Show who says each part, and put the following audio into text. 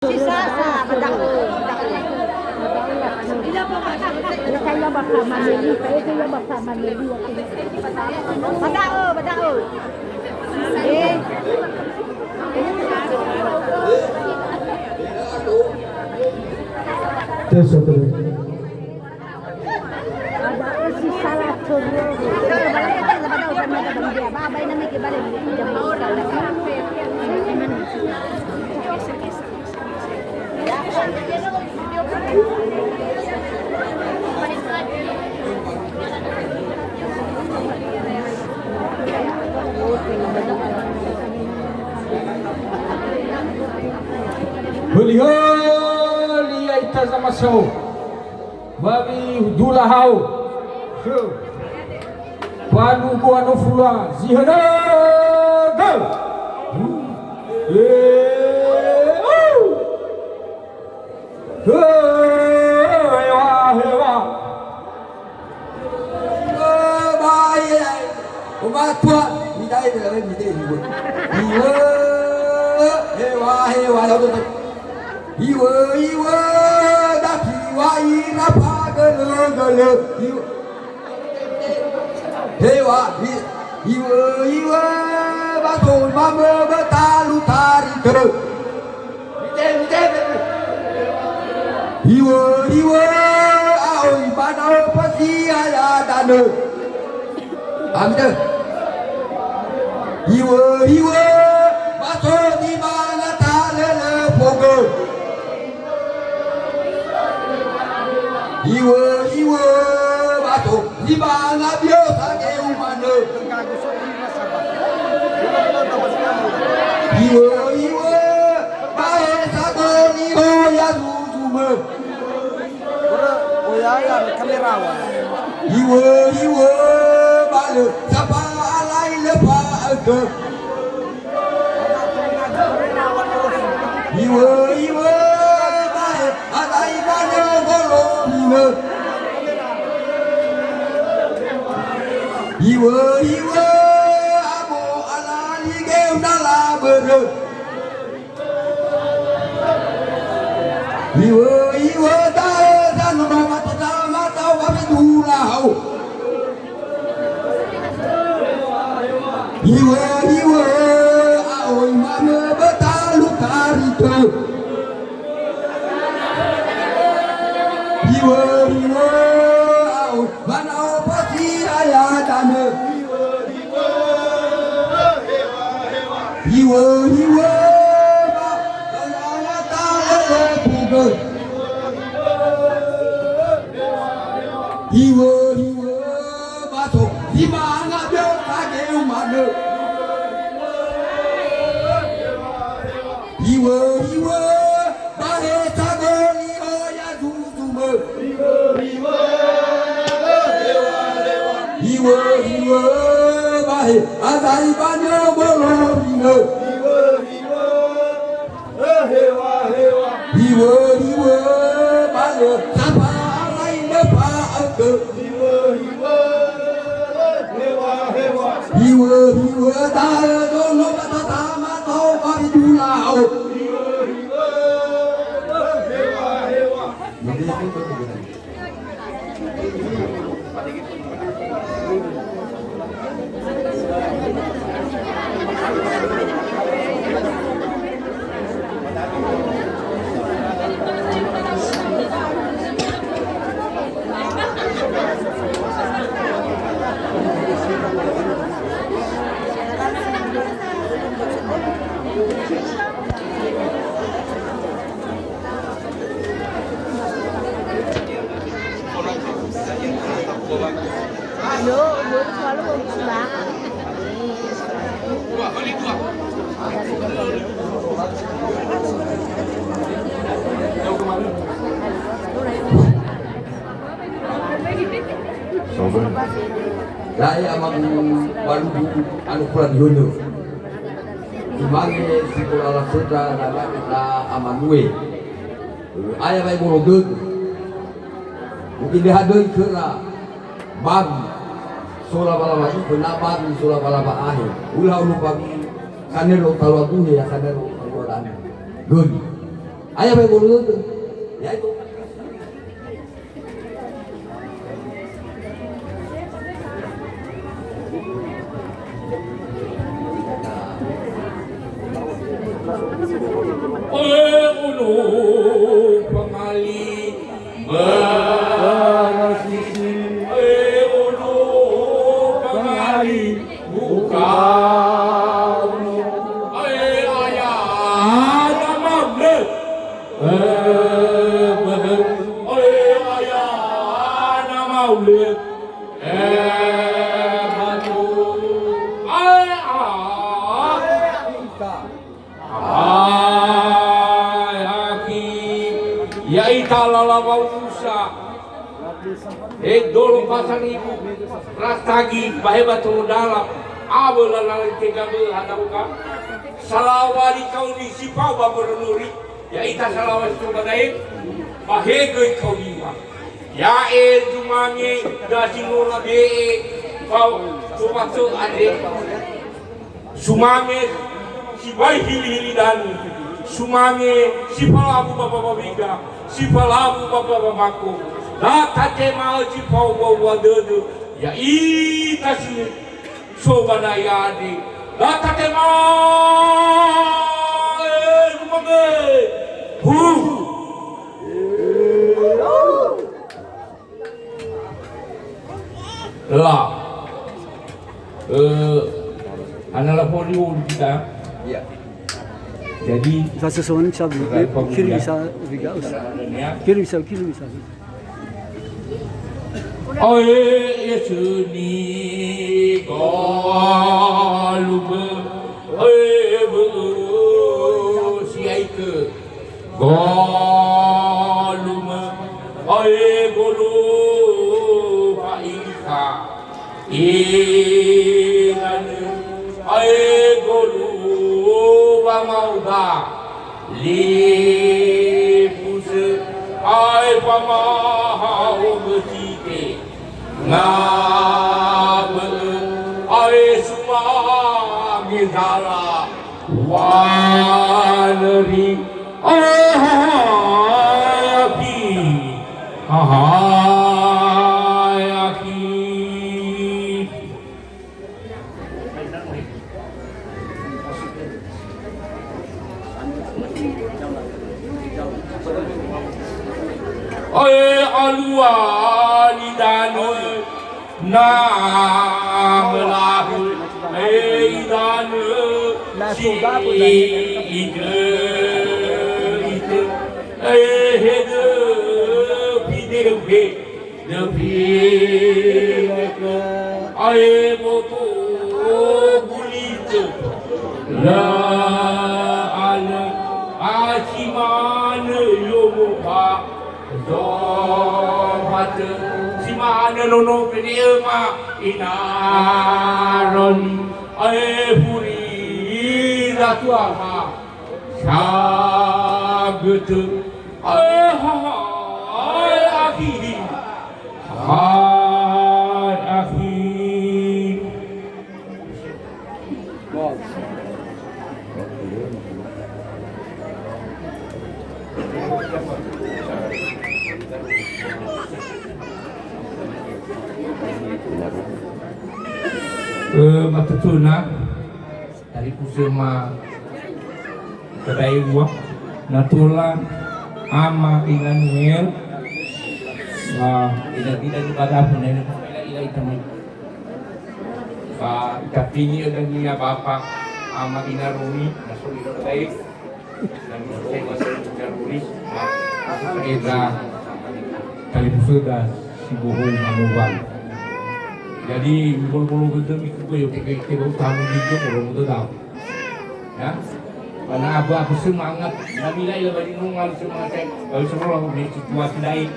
Speaker 1: Sisa badang.
Speaker 2: Kaya baka manili, kaya baka manili.
Speaker 1: Badao. Eh.
Speaker 2: Ada si salah tujuh.
Speaker 1: Badao kan madang dia. Babay na may kibalik.
Speaker 3: Huli ya itazama show babi dulahau show panu ko ano fula zihana go hewa
Speaker 4: Uma tua bidai dari bidai ibu. Hewa lalu tu. Iwa dah kiwa ina pagel. Hewa batul mama betalu tari terus. Iwa aoi panau pasti ada dana. Ambil. Iwa batul di mana talele pogel. Iwa batul di mana biasa ke umane. Iwa bahasa goni hoya zuzume.
Speaker 5: Oya kamera wa.
Speaker 4: Iwa balu sapa alai lepa ke. Iwa bae alai bana golong. Iwa abo alali geu dalam ber. Iwa dae dan mama sama tau kami dulau. Iwa aoi mama betalu karito. Iwa aoi mana pasti ayah dana. Iwa bayana tale pugel. Iwa masuk di mana dia kage umane. Iwa bahe sagoni oya zuzume. Iwa bahe azai banyo bolorine. Iwa bahe sapa alai lepa ke. Iwa tahe dolo bata sama tau kami dulau.
Speaker 2: Yo selalu pulang.
Speaker 4: Daya amang baru anu pulang yono. Imange sekolah lasudra nama kita amanue. Ayah baik borogeg. Mungkin dia hadoi kena bab sola balaba itu bab sola balaba akhir. Ulah ulu bagi kanero talwa duhe ya kanero talwa dan. Good. Ayah baik mulut tuh. Ya itu.
Speaker 3: Ulu pengali berasisi, ulu pengali buka. Ayah nama blek, ayah nama blek, batu, ya italalawa usa dolo pasang ibu rastagi bahe batu dalam abeula lalai tega beul hadauka salawali kau di sipau baberunuri ya ita salawali coba daik bahe geui kau diwa ya jumami dasinura de kau coba tu ade sumame si bayi hili dan sumame si palabu bapak biga si palabu bapak bapakku dah tate mau si pau bawa dedu ya ita si soba dayadi dah tate mau lah adalah polio kita.
Speaker 4: Iya.
Speaker 3: Jadi
Speaker 2: Sasa soalnya bisa kiri bisa juga kiri bisa.
Speaker 3: Oh ya seni galube bu siaike galume golu faika golu bamauda lipuse pamahau betike ngabe semua gizala waneri ahayaki alua lidanu namelahu idanu si ide hede pidebe depi moto bulite la ala asimane yomuka dohat si mana nono pediema inaron puri ratuama sagut akhiri matutuna dari kusema kedai gua natula ama Immanuel tidak ibadah pun ini ila itami kapini dan niya bapak ama inaruni nasul ilo kedai dan saya masih tertulis kita kali sudah si bohong manual. Jadi bulu-bulu betul itu gue yuk kita tamu juga belum betul tahu, ya. Karena aku semangat, nabila ilah bagi nungal semangat, kalau semua di situasi lain